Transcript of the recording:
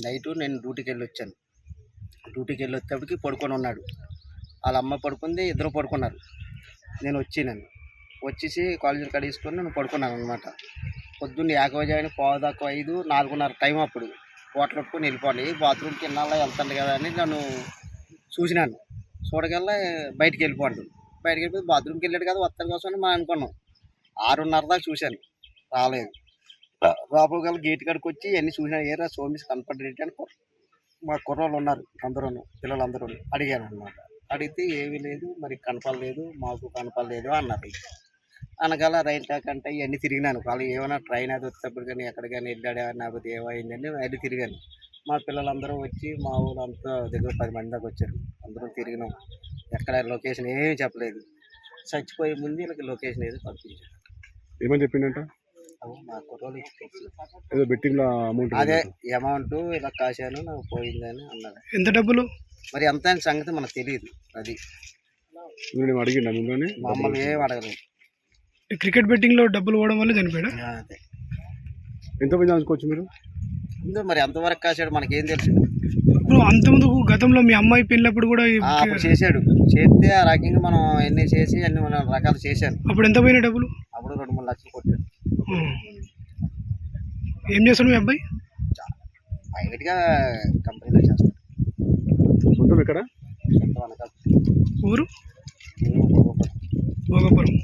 Night నేను డ్యూటీకి వెళ్ళి వచ్చేటప్పటికి పడుకొని ఉన్నాడు. వాళ్ళ అమ్మ పడుకుంది, ఇద్దరు పడుకున్నారు. నేను వచ్చేసి కాలేజీని కడిగేసుకొని నేను పడుకున్నాను అనమాట. పొద్దున్న ఏకవజాయని 4:05, 4:30 టైం అప్పుడు బాటిల్ పట్టుకొని వెళ్ళిపోవాలి. బాత్రూమ్కి ఇన్నాళ్ళ వెళ్తాను కదా అని నన్ను చూసినాను. చూడగల్లా బయటికి వెళ్ళిపోయి బాత్రూమ్కి వెళ్ళాడు కదా వస్తాను కోసం అని మనం అనుకున్నాం. 6:30 దాకా చూశాను, రాలేదు. లోపలికల్లా గేట్ కాడికి వచ్చి ఇవన్నీ చూసినాను. ఏరా సోమేష్ కనపడ్డేంటి అని మా కుర్రోళ్ళు ఉన్నారు, పిల్లలందరూ అడిగాను అనమాట. అడిగితే ఏమీ లేదు, మరి కనపడలేదు, మాకు కనపడలేదు అన్నారు. అనగల రైలు ట్రాక్ అంటే ఇవన్నీ తిరిగినాను. వాళ్ళు ఏమైనా ట్రైన్ అది వచ్చేటప్పుడు కానీ ఎక్కడ కానీ వెళ్ళాడా లేకపోతే ఏమైందని అది తిరిగాను. మా పిల్లలందరూ వచ్చి మా ఊళ్ళంతా దగ్గర 10 మంది దాకా వచ్చారు. అందరం తిరిగినాం. ఎక్కడ లొకేషన్ ఏమీ చెప్పలేదు. చచ్చిపోయే ముందు వీళ్ళకి లొకేషన్ ఏదో పంపించారు. ఏమని చెప్పిందంట? మా కుర్రోళ్ళు తెలుసు. ఏదో బెట్టింగ్ అమౌంట్, అదే అమౌంట్ ఇలా కాశాను నాకు పోయిందని అన్నారు. ఎంత డబ్బులు మరి ఎంత అయిన సంగతి మనకు తెలియదు. అది అడిగిందా మిమ్మల్ని? మమ్మల్ని ఏం అడగలేదు. క్రికెట్ బెట్టింగ్ లో డబ్బులు పోవడం వల్ల చనిపోయాడు. అదే ఎంత మంది అనుకోవచ్చు మీరు? మరి ఎంతవరకు కాశాడు మనకేం తెలుసు. ఇప్పుడు అంతకుముందు గతంలో మీ అమ్మాయి పెళ్ళినప్పుడు కూడా అప్పుడు చేస్తే ఆ రకంగా మనం ఎన్ని చేసి అన్ని మనం రకాలు చేశాను. అప్పుడు ఎంత పోయిన డబ్బులు? అప్పుడు 2-3 లక్షలు కొట్టాడు. ఏం చేస్తాడు మీ అబ్బాయి? ప్రైవేట్గా కంపెనీలో చేస్తాడు. ఉంటాం ఇక్కడ ఊరు భోగపురం.